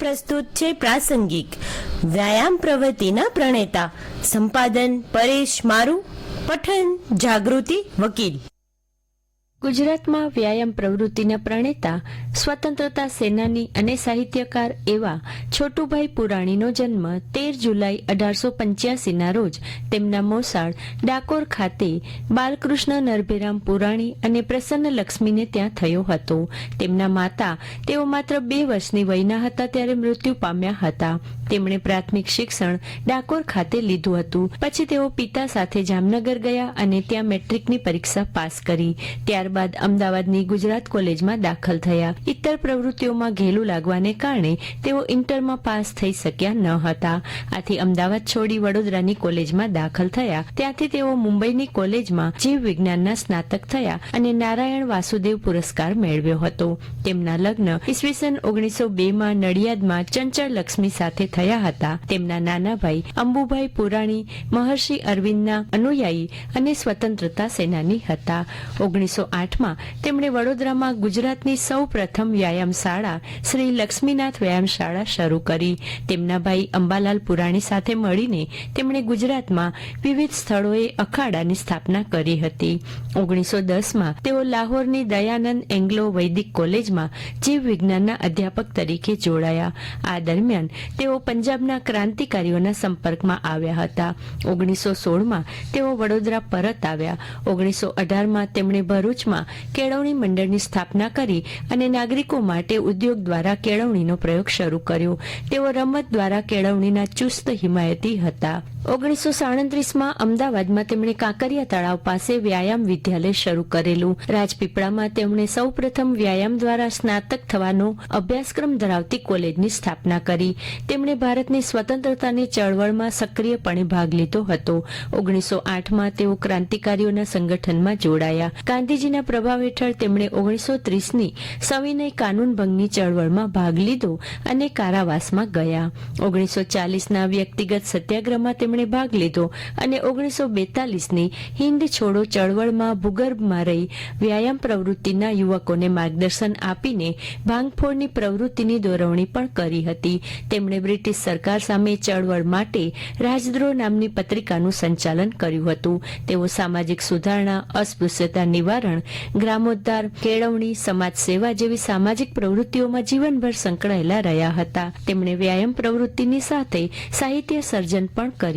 પ્રસ્તુત છે પ્રાસંગિક વ્યાયામ પ્રવૃત્તિના પ્રણેતા. સંપાદન પરેશ મારુ. પઠન જાગૃતિ વકીલ. ગુજરાતમાં વ્યાયામ પ્રવૃત્તિના પ્રણેતા, સ્વતંત્રતા સેનાની અને સાહિત્યકાર એવા છોટુભાઈ પુરાણીનો જન્મ 13 જુલાઈ 1885ના રોજ તેમના મોસાળ ડાકોર ખાતે બાલકૃષ્ણ નરભેરામ પુરાણી અને પ્રસન્ન લક્ષ્મીને ત્યાં થયો હતો. તેમના માતા તેઓ માત્ર 2 વર્ષની વયના હતા ત્યારે મૃત્યુ પામ્યા હતા. તેમણે પ્રાથમિક શિક્ષણ ડાકોર ખાતે લીધું હતું. પછી તેઓ પિતા સાથે જામનગર ગયા અને ત્યાં મેટ્રિકની પરીક્ષા પાસ કરી. ત્યારબાદ અમદાવાદની ગુજરાત કોલેજમાં દાખલ થયા. ઇત્તર પ્રવૃત્તિઓમાં ઘેલું લાગવાને કારણે તેઓ ઇન્ટરમાં પાસ થઈ શક્યા ન હતા. આથી અમદાવાદ છોડી વડોદરાની કોલેજમાં દાખલ થયા. ત્યાંથી તેઓ મુંબઈની કોલેજમાં જીવ વિજ્ઞાનના સ્નાતક થયા અને નારાયણ વાસુદેવ પુરસ્કાર મેળવ્યો હતો. તેમના લગ્ન ઈસવીસન 1902માં નડિયાદમાં ચંચળ લક્ષ્મી સાથે થયા હતા. તેમના નાના ભાઈ અંબુભાઈ પુરાણી મહર્ષિ અરવિંદના અનુયાયી અને સ્વતંત્રતા સેનાની હતા. 1908માં તેમણે વડોદરામાં ગુજરાતની સૌ પ્રથમ વ્યાયામ શાળા શ્રી લક્ષ્મીનાથ વ્યાયામશાળા શરૂ કરી. તેમના ભાઈ અંબાલાલ પુરાણી સાથે મળીને તેમણે ગુજરાતમાં વિવિધ સ્થળોએ અખાડાની સ્થાપના કરી હતી. 1910માં તેઓ લાહોરની દયાનંદ એંગ્લો વૈદિક કોલેજમાં જીવ વિજ્ઞાનના અધ્યાપક તરીકે જોડાયા. આ દરમિયાન તેઓ પંજાબના ક્રાંતિકારીઓના સંપર્કમાં આવ્યા હતા. 1916માં તેઓ વડોદરા પરત આવ્યા. 1918માં તેમણે ભરૂચમાં કેળવણી મંડળની સ્થાપના કરી અને નાગરિકો માટે ઉદ્યોગ દ્વારા કેળવણીનો પ્રયોગ શરૂ કર્યો. તેઓ રમત દ્વારા કેળવણીના ચુસ્ત હિમાયતી હતા. 1937માં અમદાવાદમાં તેમણે કાંકરિયા તળાવ પાસે વ્યાયામ વિદ્યાલય શરૂ કરેલું. રાજપીપળામાં તેમણે સૌપ્રથમ વ્યાયામ દ્વારા સ્નાતક થવાનો અભ્યાસક્રમ ધરાવતી કોલેજની સ્થાપના કરી. તેમણે ભારતની સ્વતંત્રતાની ચળવળમાં સક્રિયપણે ભાગ લીધો હતો. 1908માં તેઓ ક્રાંતિકારીઓના સંગઠનમાં જોડાયા. ગાંધીજીના પ્રભાવ હેઠળ તેમણે 1930ની સવિનય કાનૂન ભંગની ચળવળમાં ભાગ લીધો અને કારાવાસમાં ગયા. 1940ના વ્યક્તિગત સત્યાગ્રહમાં તેમણે ભાગ લીધો અને 1942ની હિન્દ છોડો ચળવળમાં ભૂગર્ભમાં રહી વ્યાયામ પ્રવૃત્તિના યુવકોને માર્ગદર્શન આપીને ભાંગફોડની પ્રવૃત્તિની દોરવણી પણ કરી હતી. તેમણે બ્રિટિશ સરકાર સામે ચળવળ માટે રાજદ્રોહ નામની પત્રિકાનું સંચાલન કર્યું હતું. તેઓ સામાજિક સુધારણા, અસ્પૃશ્યતા નિવારણ, ગ્રામોદ્ધાર, કેળવણી, સમાજ સેવા જેવી સામાજિક પ્રવૃત્તિઓમાં જીવનભર સંકળાયેલા રહ્યા હતા. તેમણે વ્યાયામ પ્રવૃત્તિની સાથે સાહિત્ય સર્જન પણ કર્યું.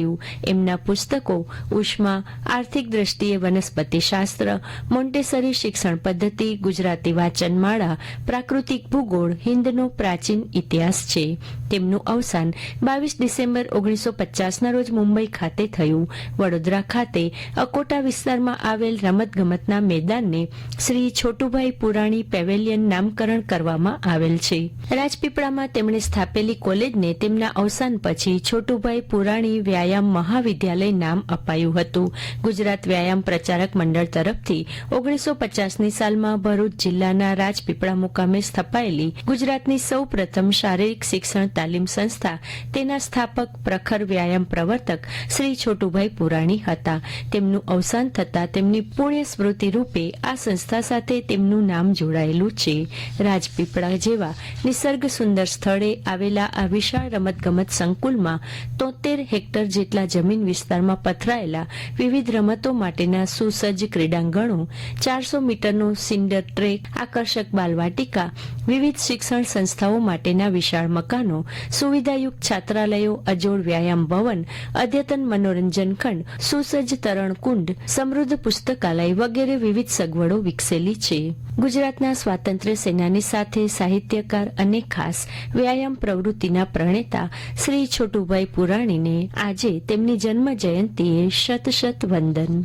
એમના પુસ્તકો ઉષ્મા, આર્થિક દ્રષ્ટિએ વનસ્પતિ શાસ્ત્ર, મોન્ટેસરી શિક્ષણ પદ્ધતિ, ગુજરાતી વાચનમાળા, પ્રાકૃતિક ભૂગોળ, હિન્દનો પ્રાચીન ઇતિહાસ છે. તેમનું અવસાન 22 ડિસેમ્બર 1950ના રોજ મુંબઈ ખાતે થયું. વડોદરા ખાતે અકોટા વિસ્તારમાં આવેલ રમતગમતના મેદાનને શ્રી છોટુભાઈ પુરાણી પેવેલિયન નામકરણ કરવામાં આવેલ છે. રાજપીપળામાં તેમણે સ્થાપેલી કોલેજને તેમના અવસાન પછી છોટુભાઈ પુરાણી વ્યાયામ મહાવિદ્યાલય નામ અપાયું હતું. ગુજરાત વ્યાયામ પ્રચારક મંડળ તરફથી 1950ની સાલમાં ભરૂચ જિલ્લાના રાજપીપળા મુકામે સ્થપાયેલી ગુજરાતની સૌ પ્રથમ શારીરિક શિક્ષણ તાલીમ સંસ્થા, તેના સ્થાપક પ્રખર વ્યાયામ પ્રવર્તક શ્રી છોટુભાઈ પુરાણી હતા. તેમનું અવસાન થતા તેમની પુણ્ય સ્મૃતિ રૂપે આ સંસ્થા સાથે તેમનું નામ જોડાયેલું છે. રાજપીપળા જેવા નિસર્ગ સુંદર સ્થળે આવેલા આ વિશાળ રમતગમત સંકુલમાં 73 હેક્ટર જેટલા જમીન વિસ્તારમાં પથરાયેલા વિવિધ રમતો માટેના સુસજ્જ ક્રીડાંગણો, 400 મીટરનો સિન્ડર ટ્રેક, આકર્ષક બાલવાટિકા, વિવિધ શિક્ષણ સંસ્થાઓ માટેના વિશાળ મકાનો, સુવિધાયુક્ત છાત્રાલયો, અજોડ વ્યાયામ ભવન, અદ્યતન મનોરંજન ખંડ, સુસજ્જ તરણકુંડ, સમૃદ્ધ પુસ્તકાલય વગેરે વિવિધ સગવડો વિકસેલી છે. ગુજરાતના સ્વાતંત્ર્ય સેનાની સાથે સાહિત્યકાર અને ખાસ વ્યાયામ પ્રવૃત્તિના પ્રણેતા શ્રી છોટુભાઈ પુરાણીને આજે તેમની જન્મ જયંતિએ શત શત વંદન.